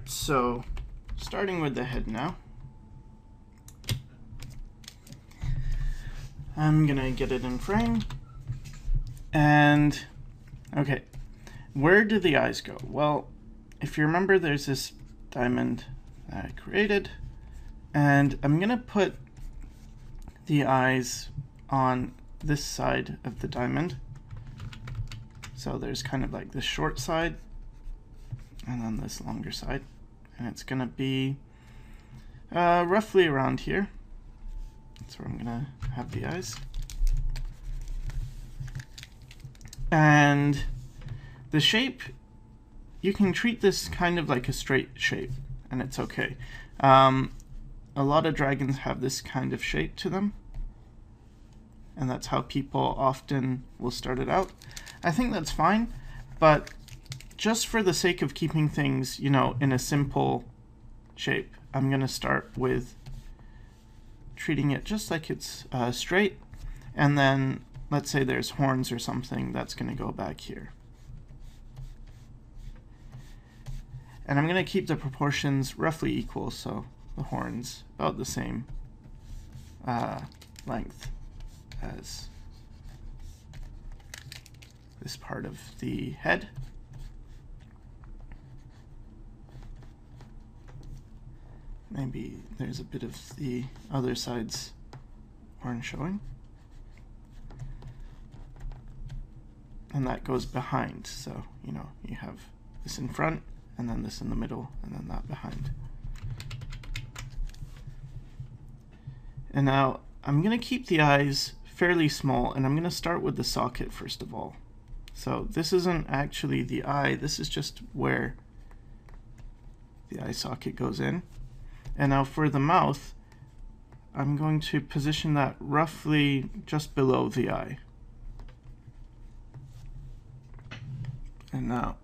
Alright, so starting with the head now. I'm gonna get it in frame. And okay, where do the eyes go? Well, if you remember, there's this diamond that I created, and I'm gonna put the eyes on this side of the diamond. So there's kind of like this short side and then this longer side, and it's gonna be roughly around here. That's where I'm gonna have the eyes. And the shape, you can treat this kind of like a straight shape, and it's okay. A lot of dragons have this kind of shape to them, and that's how people often will start it out. I think that's fine, but just for the sake of keeping things, you know, in a simple shape, I'm going to start with treating it just like it's straight, and then let's say there's horns or something, that's going to go back here. And I'm going to keep the proportions roughly equal, so the horns about the same length as this part of the head. Maybe there's a bit of the other side's horn showing. And that goes behind, so you know, you have this in front, and then this in the middle, and then that behind. And now I'm going to keep the eyes fairly small, and I'm going to start with the socket first of all. So this isn't actually the eye, this is just where the eye socket goes in. And now for the mouth, I'm going to position that roughly just below the eye. And now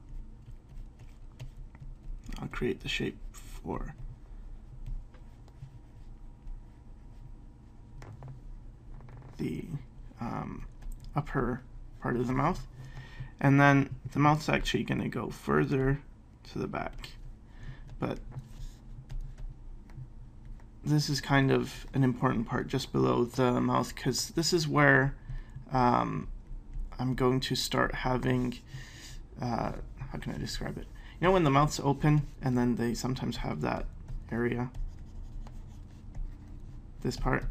I'll create the shape for the upper part of the mouth. And then the mouth's actually going to go further to the back. But this is kind of an important part just below the mouth, because this is where I'm going to start having, how can I describe it? You know when the mouth's open and then they sometimes have that area? This part?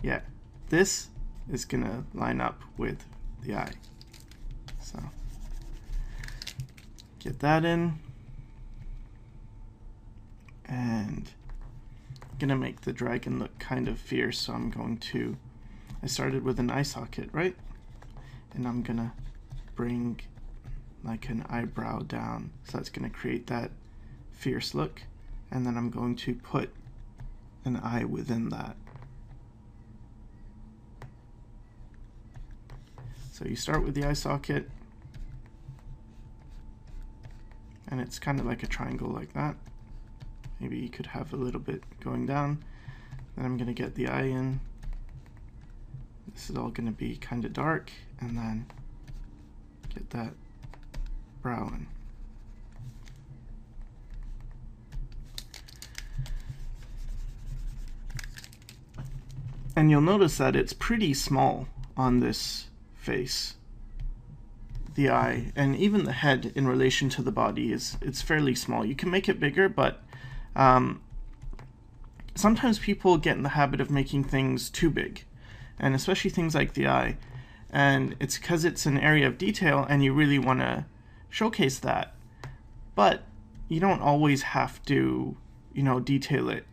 Yeah. This is going to line up with the eye. So get that in. And I'm going to make the dragon look kind of fierce, so I'm going to, I started with an eye socket, right? And I'm going to bring like an eyebrow down, so that's going to create that fierce look. And then I'm going to put an eye within that. So you start with the eye socket, and it's kind of like a triangle like that. Maybe you could have a little bit going down. Then I'm going to get the eye in. This is all going to be kind of dark, and then get that brow in. And you'll notice that it's pretty small on this face, the eye, and even the head in relation to the body it's fairly small. You can make it bigger, but sometimes people get in the habit of making things too big, and especially things like the eye, and it's because it's an area of detail and you really want to showcase that, but you don't always have to, you know, detail it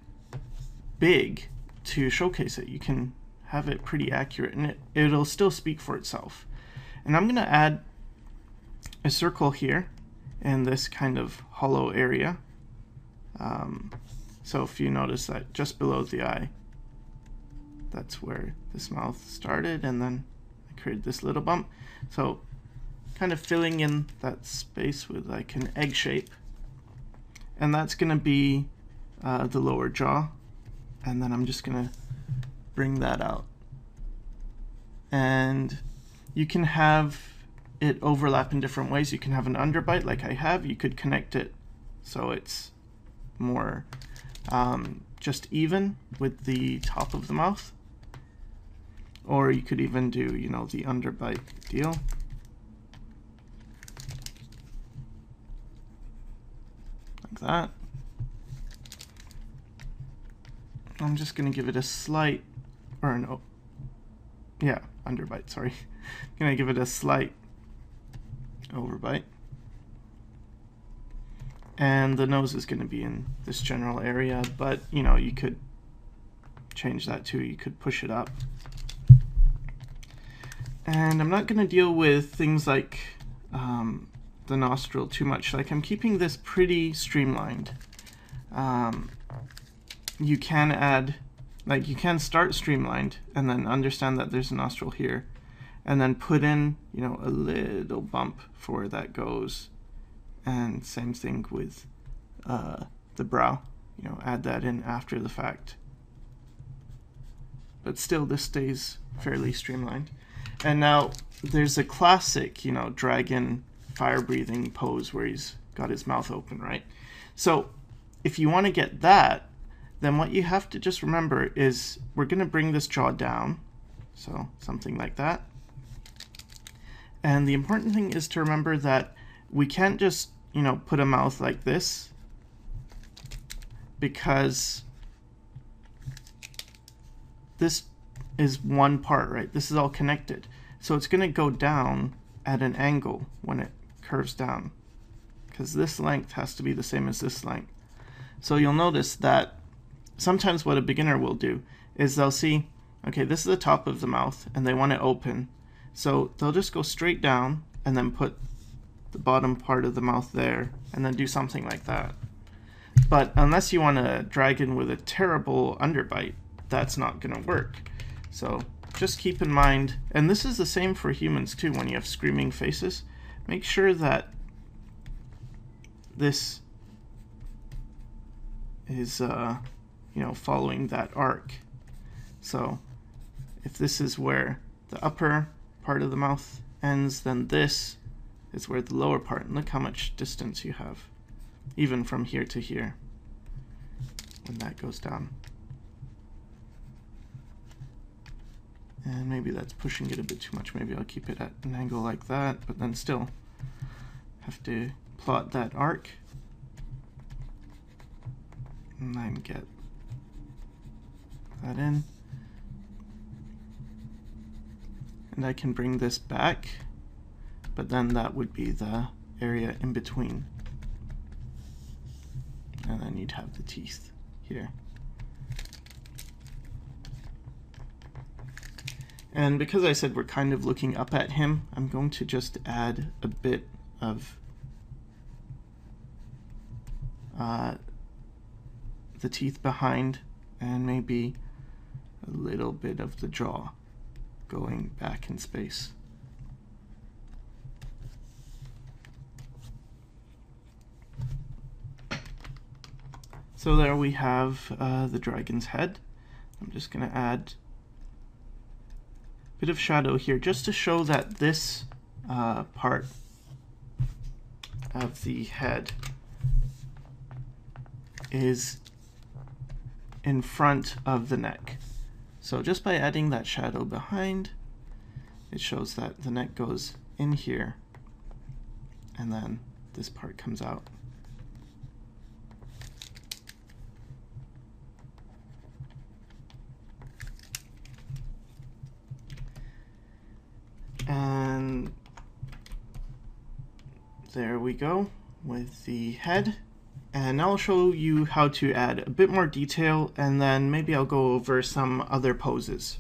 big to showcase it. You can have it pretty accurate, and it'll still speak for itself. And I'm going to add a circle here in this kind of hollow area. So if you notice that just below the eye, that's where this mouth started, and then I created this little bump. So kind of filling in that space with like an egg shape. And that's going to be the lower jaw. And then I'm just going to bring that out. And you can have it overlap in different ways. You can have an underbite like I have. You could connect it so it's more just even with the top of the mouth. Or you could even do, you know, the underbite deal. Like that. I'm just going to give it a slight, or no, yeah, underbite, sorry. I'm going to give it a slight overbite. And the nose is going to be in this general area, but, you know, you could change that too. You could push it up. And I'm not going to deal with things like the nostril too much. Like, I'm keeping this pretty streamlined. You can add, like, you can start streamlined and then understand that there's a nostril here, and then put in, you know, a little bump for where that goes. And same thing with the brow, you know, add that in after the fact. But still, this stays fairly streamlined. And now there's a classic, you know, dragon fire breathing pose where he's got his mouth open, right? So if you want to get that, then what you have to just remember is we're going to bring this jaw down, so something like that. And the important thing is to remember that we can't just, you know, put a mouth like this, because this is one part, right? This is all connected. So it's going to go down at an angle when it curves down, because this length has to be the same as this length. So you'll notice that sometimes what a beginner will do is they'll see, okay, this is the top of the mouth and they want it open. So they'll just go straight down and then put the bottom part of the mouth there and then do something like that. But unless you want a dragon with a terrible underbite, that's not going to work. So just keep in mind, and this is the same for humans too, when you have screaming faces, make sure that this is you know, following that arc. So if this is where the upper part of the mouth ends, then this is where the lower part, and look how much distance you have, even from here to here, when that goes down. And maybe that's pushing it a bit too much. Maybe I'll keep it at an angle like that, but then still have to plot that arc and then get that in. And I can bring this back, but then that would be the area in between. And then you'd have the teeth here. And because I said we're kind of looking up at him, I'm going to just add a bit of the teeth behind, and maybe a little bit of the jaw going back in space. So there we have the dragon's head. I'm just going to add a bit of shadow here just to show that this part of the head is in front of the neck. So just by adding that shadow behind, it shows that the neck goes in here and then this part comes out. And there we go with the head. And now I'll show you how to add a bit more detail, and then maybe I'll go over some other poses.